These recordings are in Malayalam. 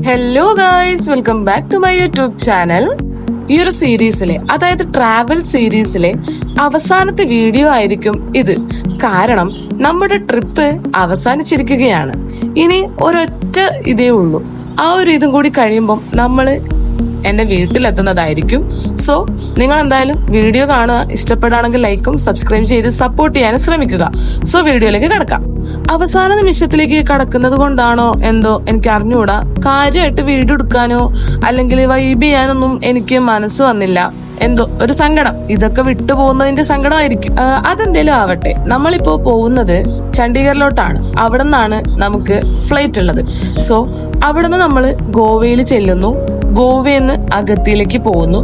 Hello guys, welcome back to my YouTube channel. ഈ ഒരു സീരീസിലെ, അതായത് ട്രാവൽ സീരീസിലെ അവസാനത്തെ വീഡിയോ ആയിരിക്കും ഇത്. കാരണം നമ്മുടെ ട്രിപ്പ് അവസാനിച്ചിരിക്കുകയാണ്. ഇനി ഒരൊറ്റ ഇതേ ഉള്ളൂ. ആ ഒരു ഇതും കൂടി കഴിയുമ്പം നമ്മള് എന്റെ വീട്ടിലെത്തുന്നതായിരിക്കും. സോ നിങ്ങൾ എന്തായാലും വീഡിയോ കാണുക. ഇഷ്ടപ്പെടുകയാണെങ്കിൽ ലൈക്കും സബ്സ്ക്രൈബ് ചെയ്ത് സപ്പോർട്ട് ചെയ്യാനും ശ്രമിക്കുക. സോ വീഡിയോയിലേക്ക് കടക്കാം. അവസാന നിമിഷത്തിലേക്ക് കടക്കുന്നത് കൊണ്ടാണോ എന്തോ എനിക്ക് അറിഞ്ഞുകൂടാ, കാര്യമായിട്ട് വീഡിയോ എടുക്കാനോ അല്ലെങ്കിൽ വൈബ് ചെയ്യാനൊന്നും എനിക്ക് മനസ്സ് വന്നില്ല. എന്തോ ഒരു സങ്കടം, ഇതൊക്കെ വിട്ടുപോകുന്നതിന്റെ സങ്കടമായിരിക്കും. അതെന്തേലും ആവട്ടെ, നമ്മളിപ്പോ പോകുന്നത് ചണ്ഡീഗറിലോട്ടാണ്. അവിടെ നിന്നാണ് നമുക്ക് ഫ്ലൈറ്റ് ഉള്ളത്. സോ അവിടെ നിന്ന് നമ്മൾ ഗോവയിൽ ചെല്ലുന്നു. ഗോവയിൽ അഗത്തിയിലേക്ക് പോകുന്നു.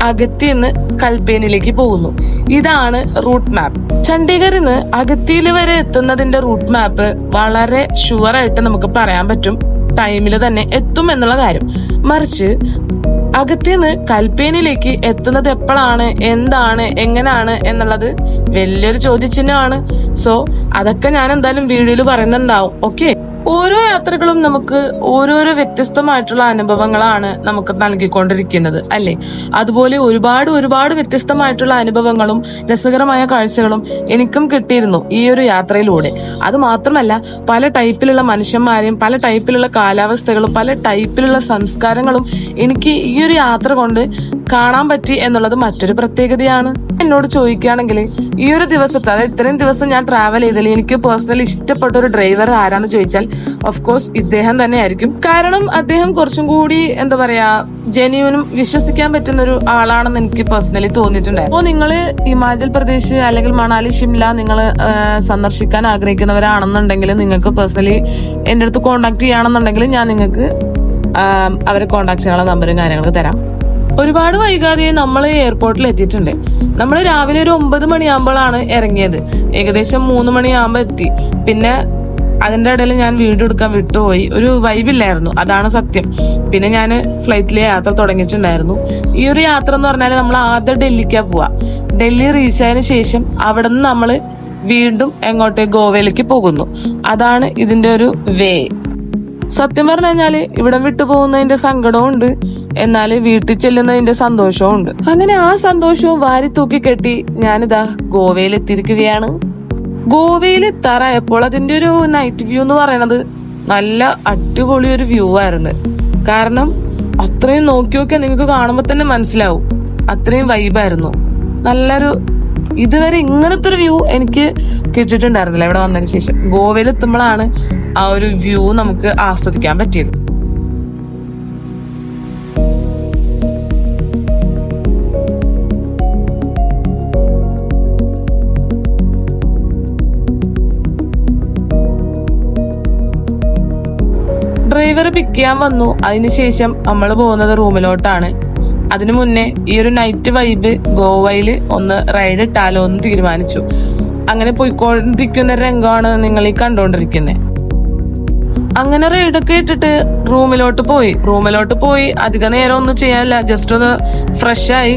അഗത്തിന്ന് കൽപ്പേനിലേക്ക് പോകുന്നു. ഇതാണ് റൂട്ട് മാപ്പ്. ചണ്ഡീഗറിൽ നിന്ന് അഗത്തിയിൽ വരെ എത്തുന്നതിന്റെ റൂട്ട് മാപ്പ് വളരെ ഷുവറായിട്ട് നമുക്ക് പറയാൻ പറ്റും, ടൈമിൽ തന്നെ എത്തും എന്നുള്ള കാര്യം. മറിച്ച് അഗത്തിന്ന് കൽപ്പേനിലേക്ക് എത്തുന്നത് എപ്പോഴാണ്, എന്താണ്, എങ്ങനെയാണ് എന്നുള്ളത് വലിയൊരു ചോദ്യചിഹ്നമാണ്. സോ അതൊക്കെ ഞാൻ എന്തായാലും വീഡിയോയിൽ പറയുന്നുണ്ടാവും. ഓക്കെ, ഓരോ യാത്രകളും നമുക്ക് ഓരോരോ വ്യത്യസ്തമായിട്ടുള്ള അനുഭവങ്ങളാണ് നമുക്ക് നൽകിക്കൊണ്ടിരിക്കുന്നത്, അല്ലെ? അതുപോലെ ഒരുപാട് വ്യത്യസ്തമായിട്ടുള്ള അനുഭവങ്ങളും രസകരമായ കാഴ്ചകളും എനിക്കും കിട്ടിയിരുന്നു ഈ ഒരു യാത്രയിലൂടെ. അത് മാത്രമല്ല, പല ടൈപ്പിലുള്ള മനുഷ്യന്മാരെയും, പല ടൈപ്പിലുള്ള കാലാവസ്ഥകളും, പല ടൈപ്പിലുള്ള സംസ്കാരങ്ങളും എനിക്ക് ഈ ഒരു യാത്ര കൊണ്ട് കാണാൻ പറ്റി എന്നുള്ളത് മറ്റൊരു പ്രത്യേകതയാണ്. എന്നോട് ചോദിക്കുകയാണെങ്കിൽ ഈ ഒരു ദിവസത്തെ, അതായത് ഇത്രയും ദിവസം ഞാൻ ട്രാവൽ ചെയ്തതിൽ എനിക്ക് പേഴ്സണലി ഇഷ്ടപ്പെട്ട ഒരു ഡ്രൈവർ ആരാന്ന് ചോദിച്ചാൽ ഓഫ് കോഴ്സ് ഇദ്ദേഹം തന്നെ ആയിരിക്കും. കാരണം അദ്ദേഹം കുറച്ചും കൂടി എന്താ പറയാ, ജെന്യൂനും വിശ്വസിക്കാൻ പറ്റുന്ന ഒരു ആളാണെന്ന് എനിക്ക് പേഴ്സണലി തോന്നിയിട്ടുണ്ട്. അപ്പോൾ നിങ്ങൾ ഹിമാചൽ പ്രദേശ് അല്ലെങ്കിൽ മണാലി, ഷിംല നിങ്ങൾ സന്ദർശിക്കാൻ ആഗ്രഹിക്കുന്നവരാണെന്നുണ്ടെങ്കിൽ നിങ്ങൾക്ക് പേഴ്സണലി എന്റെ അടുത്ത് കോൺടാക്ട് ചെയ്യുകയാണെന്നുണ്ടെങ്കിൽ ഞാൻ നിങ്ങൾക്ക് അവരെ കോൺടാക്ട് ചെയ്യാനുള്ള നമ്പറും കാര്യങ്ങളൊക്കെ തരാം. ഒരുപാട് വൈകാതെ നമ്മൾ എയർപോർട്ടിൽ എത്തിയിട്ടുണ്ട്. നമ്മൾ രാവിലെ ഒരു 9 മണിയാകുമ്പോഴാണ് ഇറങ്ങിയത്. ഏകദേശം 3 മണിയാകുമ്പോൾ എത്തി. പിന്നെ അതിന്റെ ഇടയിൽ ഞാൻ വീഡിയോ എടുക്കാൻ വിട്ടുപോയി. ഒരു വൈബില്ലായിരുന്നു, അതാണ് സത്യം. പിന്നെ ഞാൻ ഫ്ലൈറ്റിലെ യാത്ര തുടങ്ങിയിട്ടുണ്ടായിരുന്നു. ഈ ഒരു യാത്ര എന്ന് പറഞ്ഞാൽ നമ്മൾ ആദ്യം ഡൽഹിക്കാ പോവാ. ഡൽഹി റീച്ച് ആയതിനു ശേഷം അവിടെ നിന്ന് നമ്മൾ വീണ്ടും എങ്ങോട്ട്, ഗോവയിലേക്ക് പോകുന്നു. അതാണ് ഇതിന്റെ ഒരു വേ. സത്യം പറഞ്ഞു കഴിഞ്ഞാല് ഇവിടം വിട്ടു പോകുന്നതിന്റെ സങ്കടവും ഉണ്ട്, എന്നാൽ വീട്ടിൽ ചെല്ലുന്നതിന്റെ സന്തോഷവും ഉണ്ട്. അങ്ങനെ ആ സന്തോഷവും വാരി തൂക്കി കെട്ടി ഞാനിതാ ഗോവയിൽ എത്തിയിരിക്കുകയാണ്. ഗോവയിൽ എത്താറായപ്പോൾ അതിന്റെ ഒരു നൈറ്റ് വ്യൂ എന്ന് പറയുന്നത് നല്ല അടിപൊളി ഒരു വ്യൂ ആയിരുന്നു. കാരണം അത്രയും നോക്കി നിങ്ങൾക്ക് കാണുമ്പോൾ തന്നെ മനസ്സിലാവും, അത്രയും വൈബായിരുന്നു. നല്ലൊരു, ഇതുവരെ ഇങ്ങനത്തെ ഒരു വ്യൂ എനിക്ക് കിട്ടിയിട്ടുണ്ടായിരുന്നില്ല ഇവിടെ വന്നതിന് ശേഷം. ഗോവയിൽ എത്തുമ്പോഴാണ് ആ ഒരു വ്യൂ നമുക്ക് ആസ്വദിക്കാൻ പറ്റിയത്. ഡ്രൈവർ പിക്ക് ചെയ്യാൻ വന്നു. അതിനുശേഷം നമ്മൾ പോകുന്നത് റൂമിലോട്ടാണ്. അതിനു മുന്നേ ഈ ഒരു നൈറ്റ് വൈബ് ഗോവയിൽ ഒന്ന് റൈഡ് ഇട്ടാലോ എന്ന് തീരുമാനിച്ചു. അങ്ങനെ പോയിക്കൊണ്ടിരിക്കുന്ന രംഗമാണ് നിങ്ങൾ ഈ കണ്ടുകൊണ്ടിരിക്കുന്നത്. അങ്ങനെ റൈഡൊക്കെ ഇട്ടിട്ട് റൂമിലോട്ട് പോയി അധിക നേരം ഒന്നും ചെയ്യാനില്ല, ജസ്റ്റ് ഒന്ന് ഫ്രഷ് ആയി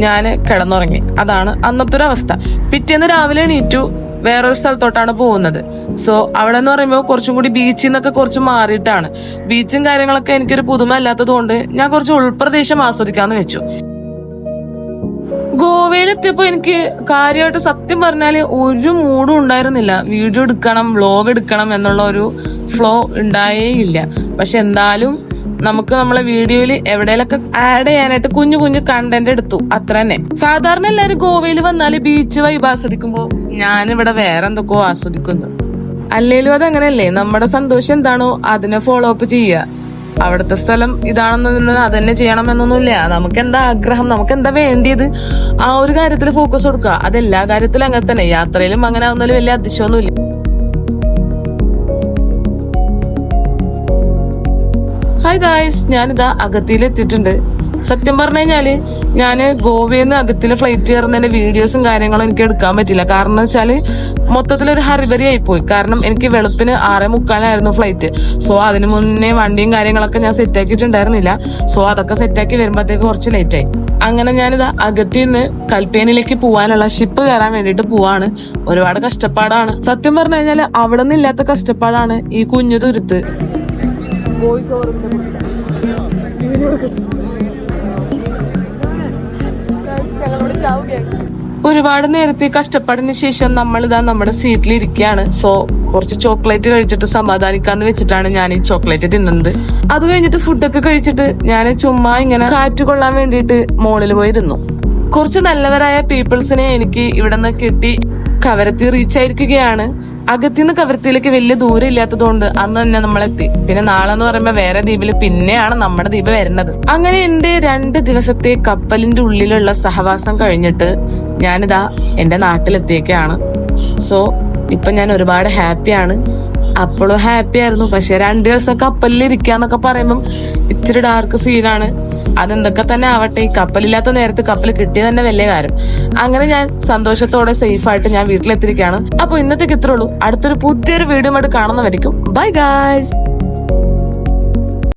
ഞാൻ കിടന്നുറങ്ങി. അതാണ് അന്നത്തെ ഒരു അവസ്ഥ. പിറ്റേന്ന് രാവിലെ എണീറ്റു, വേറൊരു സ്ഥലത്തോട്ടാണ് പോകുന്നത്. സോ അവിടെ എന്ന് പറയുമ്പോൾ കുറച്ചും കൂടി ബീച്ചിൽ നിന്നൊക്കെ കുറച്ച് മാറിയിട്ടാണ്. ബീച്ചും കാര്യങ്ങളൊക്കെ എനിക്കൊരു പുതുമ അല്ലാത്തത് കൊണ്ട് ഞാൻ കുറച്ച് ഉൾപ്രദേശം ആസ്വദിക്കാന്ന് വെച്ചു. ഗോവയിലെത്തിയപ്പോ എനിക്ക് കാര്യമായിട്ട് സത്യം പറഞ്ഞാല് ഒരു മൂഡും ഉണ്ടായിരുന്നില്ല. വീഡിയോ എടുക്കണം, വ്ലോഗ് എടുക്കണം എന്നുള്ള ഒരു ഫ്ലോ ഉണ്ടായേ ഇല്ല. പക്ഷെ എന്തായാലും നമുക്ക് നമ്മളെ വീഡിയോയിൽ എവിടെയൊക്കെ ആഡ് ചെയ്യാനായിട്ട് കുഞ്ഞു കണ്ടന്റ് എടുത്തു, അത്ര തന്നെ. സാധാരണ എല്ലാരും ഗോവയിൽ വന്നാല് ബീച്ച് വൈബ് ആസ്വദിക്കുമ്പോ ഞാനിവിടെ വേറെ എന്തൊക്കെയോ ആസ്വദിക്കുന്നു. അല്ലേലും അതങ്ങനെയല്ലേ, നമ്മുടെ സന്തോഷം എന്താണോ അതിനെ ഫോളോ അപ്പ് ചെയ്യുക. അവിടുത്തെ സ്ഥലം ഇതാണെന്ന് അതന്നെ ചെയ്യണം എന്നൊന്നുമില്ല. നമുക്ക് എന്താ ആഗ്രഹം, നമുക്ക് എന്താ വേണ്ടിയത്, ആ ഒരു കാര്യത്തിൽ ഫോക്കസ് കൊടുക്കുക. അതെല്ലാ കാര്യത്തിലും അങ്ങനെ തന്നെ. യാത്രയിലും അങ്ങനെ ആവുന്നതിൽ വലിയ അതിശയമൊന്നുമില്ല. ഹായ് ഗായ്സ്, ഞാനിതാ അഗത്തിയിൽ എത്തിയിട്ടുണ്ട്. സത്യം പറഞ്ഞു കഴിഞ്ഞാല് ഞാന് ഗോവയിൽ നിന്ന് അഗത്തിലെ ഫ്ലൈറ്റ് കയറുന്നതിന്റെ വീഡിയോസും കാര്യങ്ങളും എനിക്ക് എടുക്കാൻ പറ്റില്ല. കാരണം എന്ന് വെച്ചാല് മൊത്തത്തിലൊരു ഹറിബറി ആയിപ്പോയി. കാരണം എനിക്ക് വെളുപ്പിന് 6:45 ഫ്ലൈറ്റ്. സോ അതിന് മുന്നേ വണ്ടിയും കാര്യങ്ങളൊക്കെ ഞാൻ സെറ്റാക്കിയിട്ടുണ്ടായിരുന്നില്ല. സോ അതൊക്കെ സെറ്റാക്കി വരുമ്പോഴത്തേക്ക് കുറച്ച് ലേറ്റായി. അങ്ങനെ ഞാനിതാ അഗത്തിൽ നിന്ന് കൽപ്പേനിലേക്ക് പോവാനുള്ള ഷിപ്പ് കയറാൻ വേണ്ടിയിട്ട് പോവാണ്. ഒരുപാട് കഷ്ടപ്പാടാണ്. സത്യം പറഞ്ഞു കഴിഞ്ഞാല് അവിടെ നിന്നില്ലാത്ത കഷ്ടപ്പാടാണ് ഈ കുഞ്ഞു തുരുത്ത്. വോയിസ് ഓവർ ഒരുപാട് നേരത്തെ കഷ്ടപ്പാടിന് ശേഷം നമ്മളിതാ നമ്മുടെ സീറ്റിൽ ഇരിക്കുകയാണ്. സോ കുറച്ച് ചോക്ലേറ്റ് കഴിച്ചിട്ട് സമാധാനിക്കാന്ന് വെച്ചിട്ടാണ് ഞാൻ ഈ ചോക്ലേറ്റ് തിന്നുന്നത്. അത് കഴിഞ്ഞിട്ട് ഫുഡൊക്കെ കഴിച്ചിട്ട് ഞാൻ ചുമ്മാ ഇങ്ങനെ കാറ്റ് കൊള്ളാൻ വേണ്ടിയിട്ട് മോളിൽ പോയിരുന്നു. കുറച്ച് നല്ലവരായ പീപ്പിൾസിനെ എനിക്ക് ഇവിടെ നിന്ന് കിട്ടി. കവരത്തി റീച്ച് ആയിരിക്കുകയാണ്. അകത്തിന്ന് കവരത്തിയിലേക്ക് വലിയ ദൂരം ഇല്ലാത്തതുകൊണ്ട് അന്ന് തന്നെ നമ്മളെത്തി. പിന്നെ നാളെ എന്ന് പറയുമ്പോ വേറെ ദ്വീപിൽ പിന്നെയാണ് നമ്മുടെ ദ്വീപ് വരുന്നത്. അങ്ങനെ എന്റെ 2 ദിവസത്തെ കപ്പലിന്റെ ഉള്ളിലുള്ള സഹവാസം കഴിഞ്ഞിട്ട് ഞാനിതാ എന്റെ നാട്ടിലെത്തിയൊക്കെയാണ്. സോ ഇപ്പൊ ഞാൻ ഒരുപാട് ഹാപ്പിയാണ്. അപ്പോഴും ഹാപ്പി ആയിരുന്നു. പക്ഷെ 2 ദിവസം കപ്പലിൽ ഇരിക്കാന്നൊക്കെ പറയുമ്പം ഇച്ചിരി ഡാർക്ക് സീനാണ്. അതെന്തൊക്കെ തന്നെ ആവട്ടെ, ഈ കപ്പലില്ലാത്ത നേരത്ത് കപ്പൽ കിട്ടിയ തന്നെ വലിയ കാര്യം. അങ്ങനെ ഞാൻ സന്തോഷത്തോടെ സേഫായിട്ട് ഞാൻ വീട്ടിലെത്തിയിരിക്കുകയാണ്. അപ്പൊ ഇന്നത്തേക്ക് ഇത്രേ ഉള്ളൂ. അടുത്തൊരു പുതിയൊരു വീഡിയോ ആയിട്ട് കാണുന്നവരിക്കും. Bye guys.